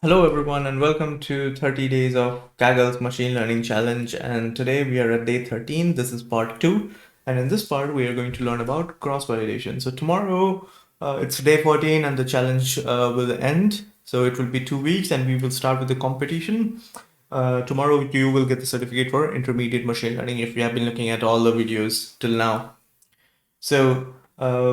Hello everyone and welcome to 30 days of Kaggle's machine learning challenge, and today we are at day 13. This is part 2, and in this part we are going to learn about cross-validation. So tomorrow it's day 14 and the challenge will end. So it will be 2 weeks and we will start with the competition. Tomorrow you will get the certificate for intermediate machine learning if you have been looking at all the videos till now. So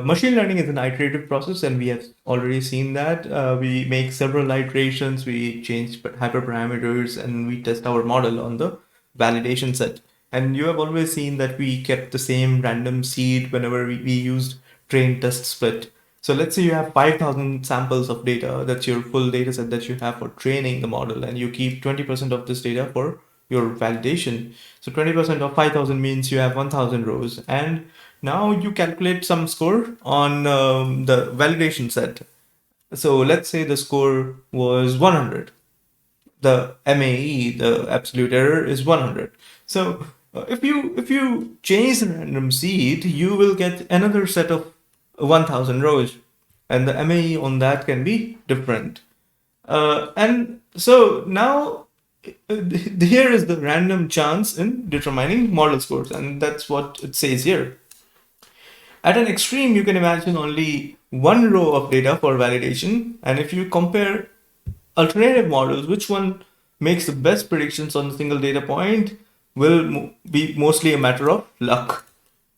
machine learning is an iterative process, and we have already seen that. We make several iterations, we change hyperparameters, and we test our model on the validation set. And you have always seen that we kept the same random seed whenever we used train test split. So let's say you have 5,000 samples of data. That's your full data set that you have for training the model, and you keep 20% of this data for your validation. So 20% of 5,000 means you have 1,000 rows. And now you calculate some score on the validation set. So let's say the score was 100. The MAE, the absolute error, is 100. So if you change the random seed, you will get another set of 1,000 rows, and the MAE on that can be different. And so now here is the random chance in determining model scores, and that's what it says here. At an extreme, you can imagine only one row of data for validation, and if you compare alternative models, which one makes the best predictions on a single data point will be mostly a matter of luck,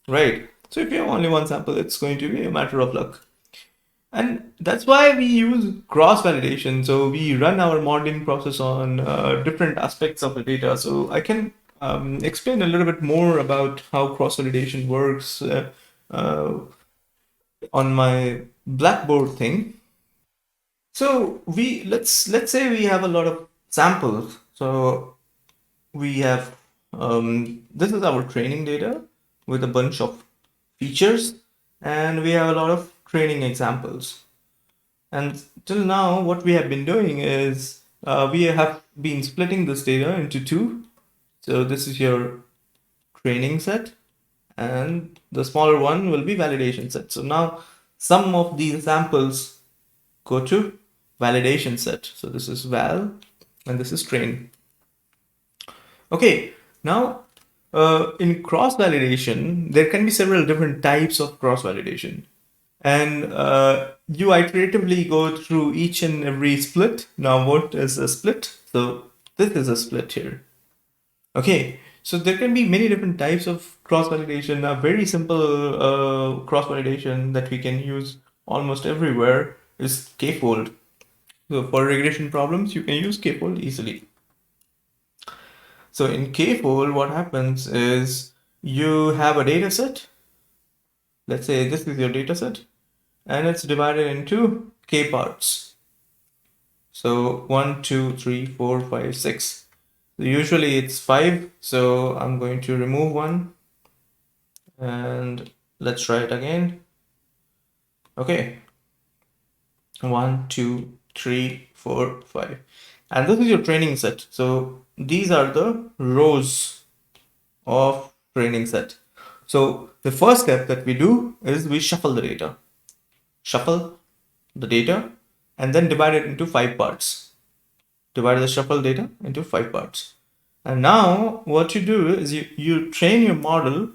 right? So if you have only one sample, it's going to be a matter of luck. And that's why we use cross validation. So we run our modeling process on different aspects of the data. So I can explain a little bit more about how cross validation works uh, on my Blackboard thing. So let's say we have a lot of samples. So we have this is our training data with a bunch of features, and we have a lot of training examples. And till now, what we have been doing is we have been splitting this data into two. So this is your training set, and the smaller one will be validation set. So now some of these samples go to validation set. So this is val and this is train. Okay, now in cross validation, there can be several different types of cross validation. And you iteratively go through each and every split. Now, what is a split? So this is a split here. Okay, so there can be many different types of cross validation. A very simple cross validation that we can use almost everywhere is Kfold. So for regression problems, you can use Kfold easily. So in Kfold, what happens is you have a data set. Let's say this is your data set, and it's divided into K parts. So 1, 2, 3, 4, 5, 6. Usually it's 5, so I'm going to remove one, and let's try it again. Okay, 1, 2, 3, 4, 5. And this is your training set. So these are the rows of training set. So the first step that we do is we shuffle the data. Shuffle the data and then divide it into 5 parts. Divide the shuffle data into 5 parts. And now what you do is you train your model.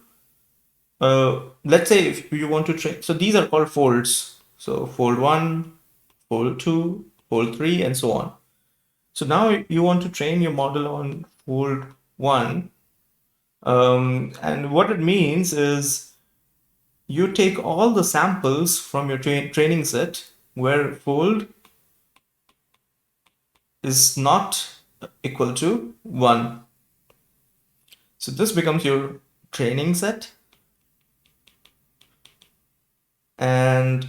Let's say if you want to train, so these are called folds. So fold 1, fold 2, fold 3, and so on. So now you want to train your model on fold 1. And what it means is you take all the samples from your training set where fold is not equal to 1. So this becomes your training set, and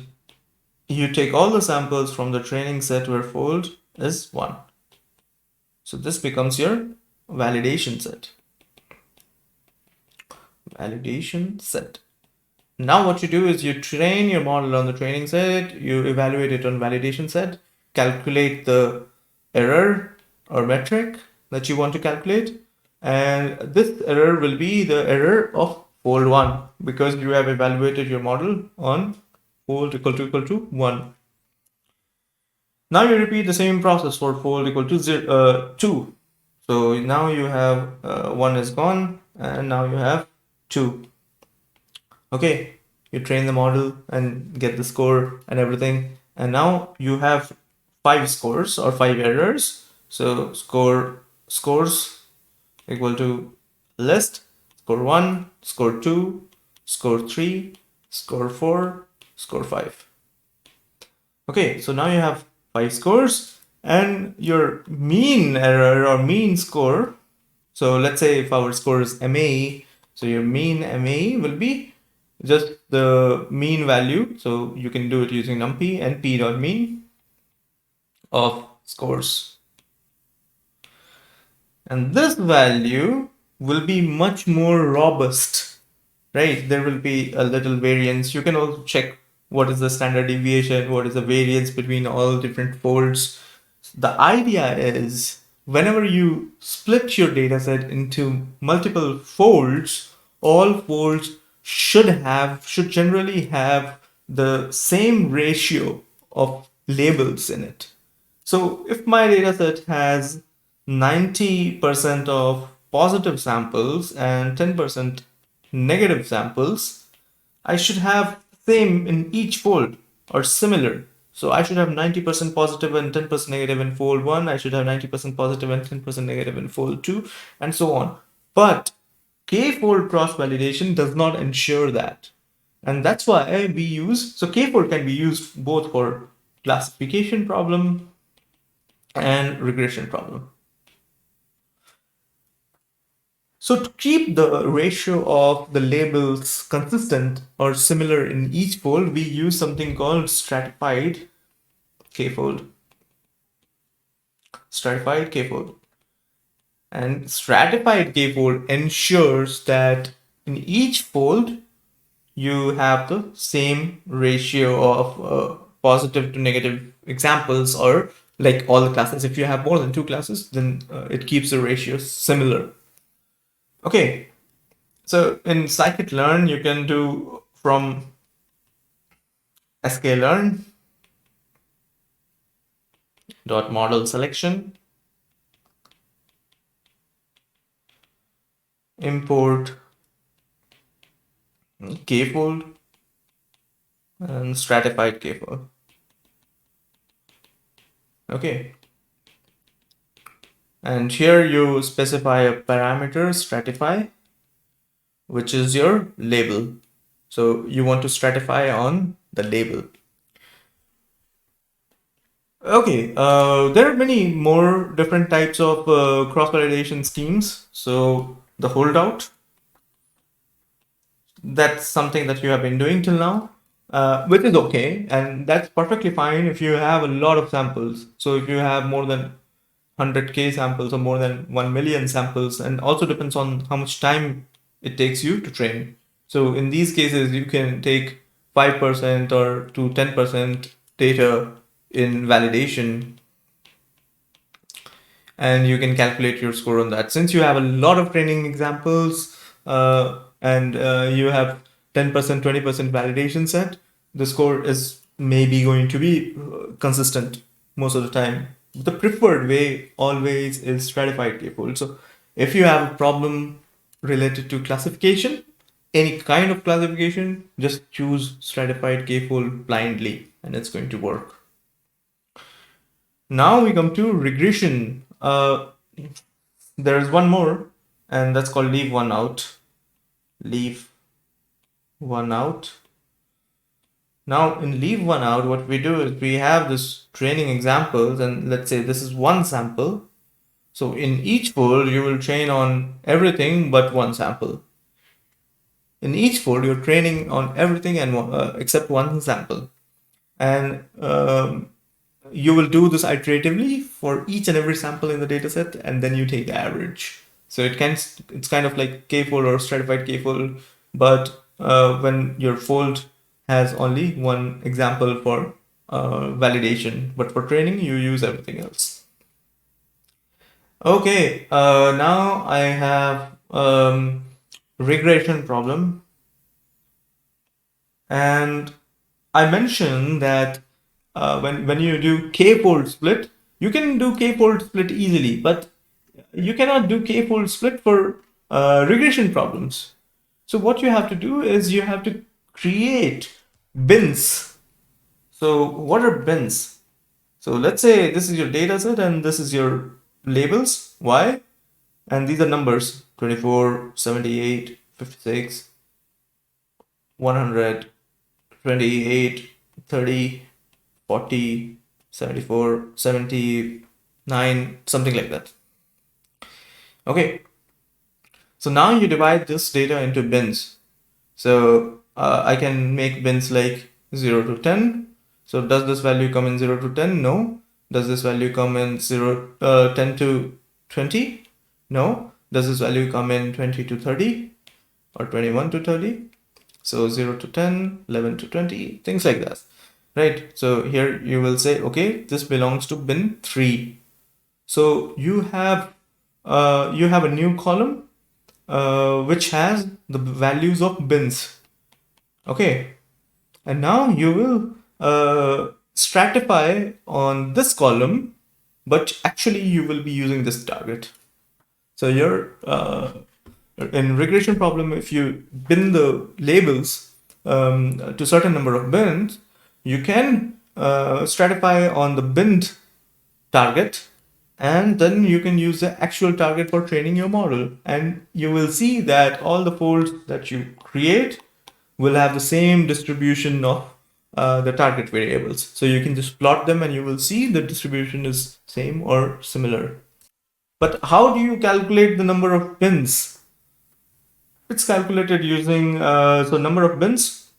you take all the samples from the training set where fold is 1. So this becomes your validation set. Validation set. Now what you do is you train your model on the training set, you evaluate it on validation set, calculate the error or metric that you want to calculate, and this error will be the error of fold 1 because you have evaluated your model on fold equal to 1. Now you repeat the same process for fold equal to 2. So now you have 1 is gone, and now you have 2. Okay, you train the model and get the score and everything, and now you have 5 scores or 5 errors. So scores equal to list, score 1, score 2, score 3, score 4, score 5. Okay, so now you have 5 scores, and your mean error or mean score. So let's say if our score is MAE, so your mean MAE will be just the mean value. So you can do it using numpy and p.mean of scores. And this value will be much more robust, right? There will be a little variance. You can also check what is the standard deviation, what is the variance between all different folds. The idea is whenever you split your dataset into multiple folds, all folds should generally have the same ratio of labels in it. So if my dataset has 90% of positive samples and 10% negative samples, I should have same in each fold or similar. So I should have 90% positive and 10% negative in fold 1. I should have 90% positive and 10% negative in fold 2, and so on. But K-fold cross-validation does not ensure that. And that's why we use, so K-fold can be used both for classification problem and regression problem. So to keep the ratio of the labels consistent or similar in each fold, we use something called stratified Kfold. Stratified Kfold. And stratified Kfold ensures that in each fold you have the same ratio of positive to negative examples, or like all the classes. If you have more than 2 classes, then it keeps the ratio similar. Okay, so in scikit-learn, you can do from sklearn dot model selection, import kfold and stratified kfold. Okay, and here you specify a parameter stratify, which is your label. So you want to stratify on the label. Okay, there are many more different types of cross-validation schemes. So the holdout, that's something that you have been doing till now, which is okay, and that's perfectly fine if you have a lot of samples. So if you have more than 100K samples or more than 1 million samples, and also depends on how much time it takes you to train. So in these cases, you can take 5% or to 10% data in validation, and you can calculate your score on that. Since you have a lot of training examples and you have 10%, 20% validation set, the score is maybe going to be consistent most of the time. The preferred way always is stratified Kfold. So if you have a problem related to classification, any kind of classification, just choose stratified Kfold blindly and it's going to work. Now we come to regression. There's one more, and that's called leave one out. Leave one out. Now in leave one out, what we do is we have this training examples, and let's say this is one sample. So in each fold, you will train on everything but one sample. In each fold, you're training on everything and except one sample. And you will do this iteratively for each and every sample in the dataset, and then you take the average. So it's kind of like K-fold or stratified K-fold, but when your fold has only one example for validation, but for training, you use everything else. Okay, now I have regression problem, and I mentioned that when you do k-fold split, you can do k-fold split easily, but you cannot do k-fold split for regression problems. So what you have to do is you have to create bins. So what are bins? So let's say this is your data set and this is your labels, y, and these are numbers 24, 78, 56, 100, 28, 30, 40, 74, 79, something like that. Okay, so now you divide this data into bins. So I can make bins like 0 to 10. So does this value come in 0 to 10? No. Does this value come in 10 to 20? No. Does this value come in 20 to 30 or 21 to 30? So 0 to 10, 11 to 20, things like that. Right. So here you will say, okay, this belongs to bin 3. So you have a new column which has the values of bins. Okay, and now you will stratify on this column, but actually you will be using this target. So you're in regression problem, if you bin the labels to certain number of bins, you can stratify on the binned target, and then you can use the actual target for training your model, and you will see that all the folds that you create will have the same distribution of the target variables. So you can just plot them and you will see the distribution is same or similar. But how do you calculate the number of bins? It's calculated using so number of bins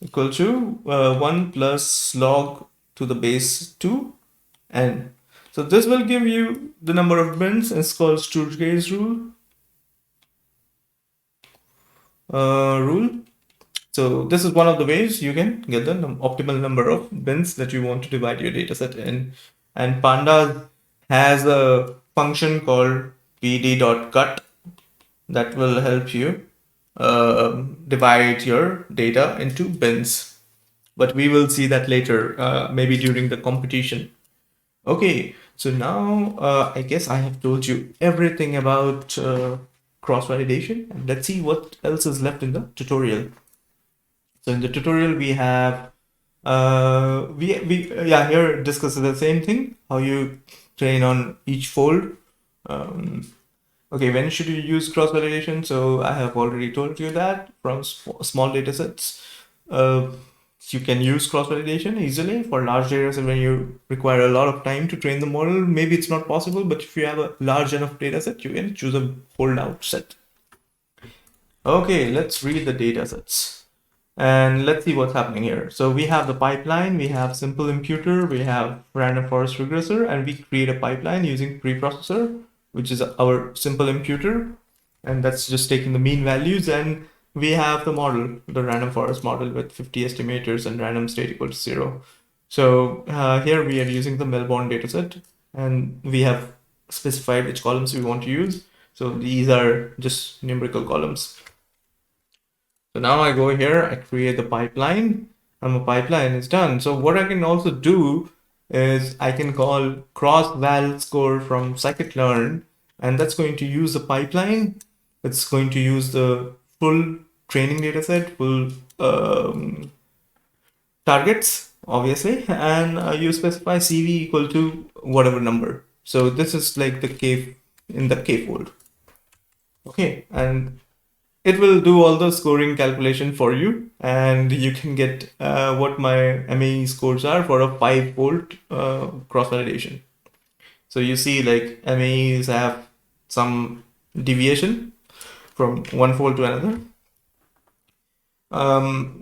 equal to 1 plus log to the base 2 n. So this will give you the number of bins. It's called Sturge's rule. So this is one of the ways you can get the optimal number of bins that you want to divide your dataset in. And Pandas has a function called pd.cut that will help you divide your data into bins. But we will see that later, maybe during the competition. Okay, so now I guess I have told you everything about cross-validation, and let's see what else is left in the tutorial. So in the tutorial we have here discusses the same thing, how you train on each fold. Okay, when should you use cross-validation? So I have already told you that from small data sets, you can use cross-validation easily. For large data sets, when you require a lot of time to train the model, maybe it's not possible, but if you have a large enough data set, you can choose a holdout set. Okay, let's read the data sets. And let's see what's happening here. So we have the pipeline, we have simple imputer, we have random forest regressor, and we create a pipeline using preprocessor, which is our simple imputer. And that's just taking the mean values. And we have the model, the random forest model with 50 estimators and random state equal to 0. So here we are using the Melbourne dataset, and we have specified which columns we want to use. So these are just numerical columns. So now I go here, I create the pipeline, and the pipeline is done. So what I can also do is I can call cross-val score from scikit-learn, and that's going to use the pipeline. It's going to use the full training data set, full targets, obviously, and you specify CV equal to whatever number. So this is like the K in the K-fold. Okay, and it will do all the scoring calculation for you, and you can get what my MAE scores are for a 5-fold cross-validation. So you see, like, MAEs have some deviation from one fold to another.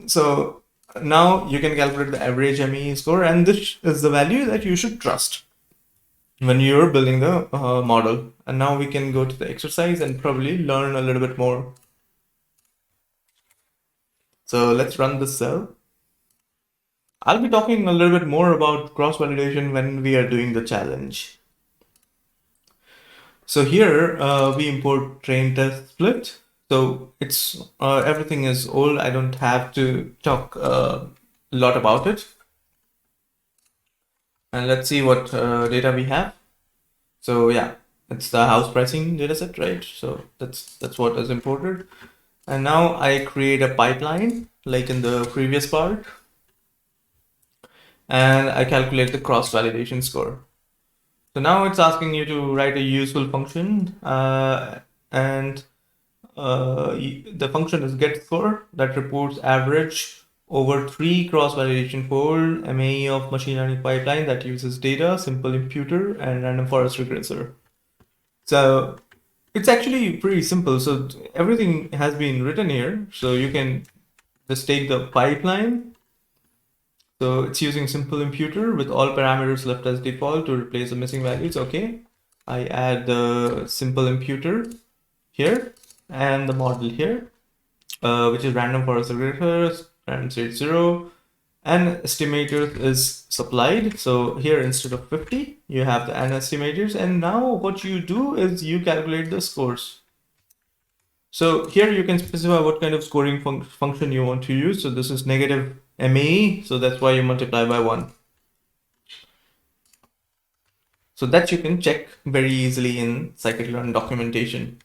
So now you can calculate the average MAE score, and this is the value that you should trust when you're building the model. And now we can go to the exercise and probably learn a little bit more. So let's run this cell. I'll be talking a little bit more about cross-validation when we are doing the challenge. So here we import train test split. So it's everything is old. I don't have to talk a lot about it. And let's see what data we have. So yeah, it's the house pricing dataset, right? So that's what is imported. And now I create a pipeline like in the previous part, and I calculate the cross-validation score. So now it's asking you to write a useful function, and the function is getScore that reports average over 3 cross-validation fold MAE of machine learning pipeline that uses data, simple imputer, and random forest regressor. So it's actually pretty simple. So everything has been written here. So you can just take the pipeline. So it's using simple imputer with all parameters left as default to replace the missing values. Okay. I add the simple imputer here and the model here, which is random forest regressors, random state 0, and estimators is supplied. So here instead of 50, you have the n estimators, and now what you do is you calculate the scores. So here you can specify what kind of scoring function you want to use. So this is negative MAE, so that's why you multiply by 1. So that you can check very easily in scikit-learn documentation,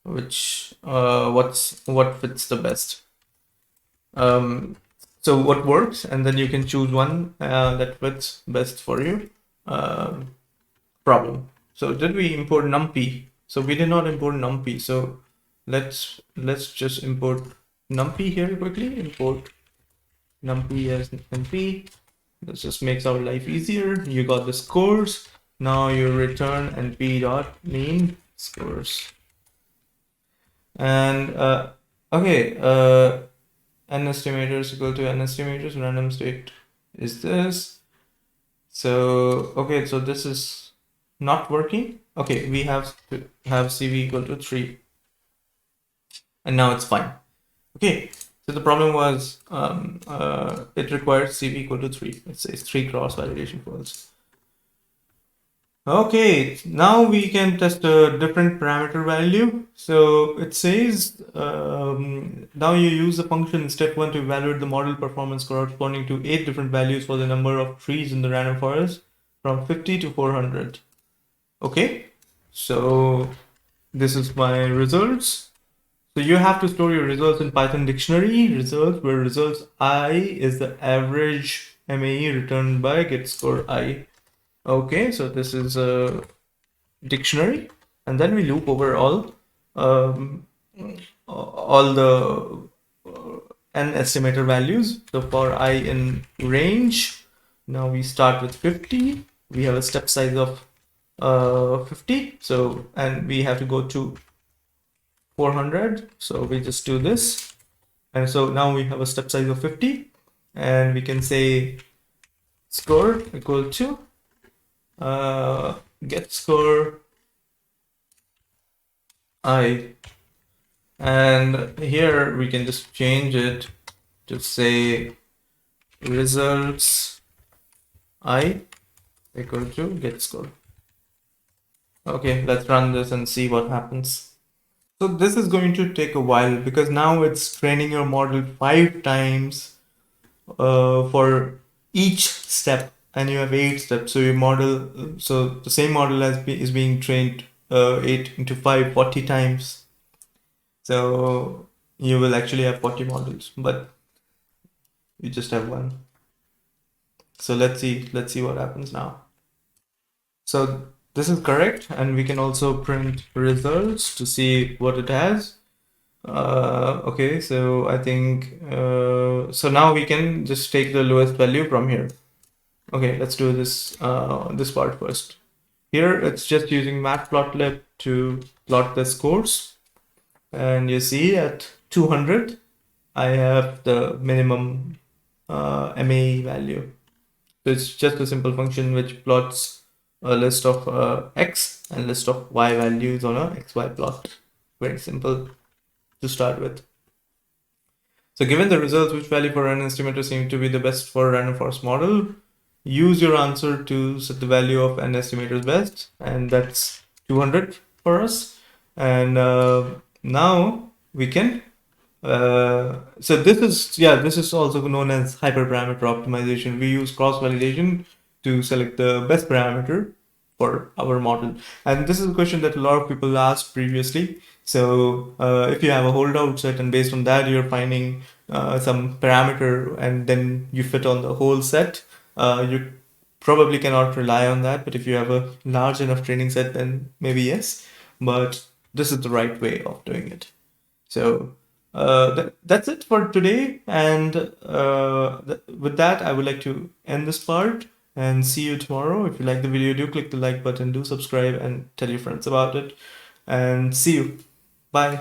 which what fits the best. So what works, and then you can choose one that fits best for you. Problem. So did we import numpy? So we did not import numpy. So let's just import numpy here quickly. Import numpy as np. This just makes our life easier. You got the scores. Now you return np dot mean scores. And okay, n estimators equal to n estimators. Random state is this. So okay, so this is not working. Okay, we have to have CV equal to 3, and now it's fine. Okay, so the problem was it requires CV equal to 3. It says 3 cross validation folds. Okay, now we can test a different parameter value. So it says now you use the function in step 1 to evaluate the model performance corresponding to 8 different values for the number of trees in the random forest from 50 to 400. Okay, so this is my results. So you have to store your results in Python dictionary results, where results I is the average MAE returned by getScore I. Okay, so this is a dictionary, and then we loop over all the n estimator values. So for I in range, now we start with 50. We have a step size of 50. So, and we have to go to 400. So we just do this. And so now we have a step size of 50, and we can say score equal to get score I, and here we can just change it to say results I equal to get score. Okay, let's run this and see what happens. So this is going to take a while because now it's training your model 5 times for each step, and you have 8 steps. So your model, so the same model is being trained 8 into 5, 40 times. So you will actually have 40 models, but you just have one. So let's see what happens now. So this is correct, and we can also print results to see what it has. Okay, so I think so now we can just take the lowest value from here. Okay, let's do this this part first. Here it's just using matplotlib to plot the scores, and you see at 200 I have the minimum MAE value. So it's just a simple function which plots a list of x and list of y values on a xy plot. Very simple to start with. So given the results, which value for an estimator seems to be the best for a random forest model? Use your answer to set the value of an estimator's best, and that's 200 for us. And now we can so this is also known as hyperparameter optimization. We use cross-validation to select the best parameter for our model. And this is a question that a lot of people asked previously. So if you have a holdout set and based on that you're finding some parameter and then you fit on the whole set, you probably cannot rely on that. But if you have a large enough training set, then maybe yes. But this is the right way of doing it. So that's it for today. And with that, I would like to end this part and see you tomorrow. If you like the video, do click the like button, do subscribe, and tell your friends about it. And see you. Bye.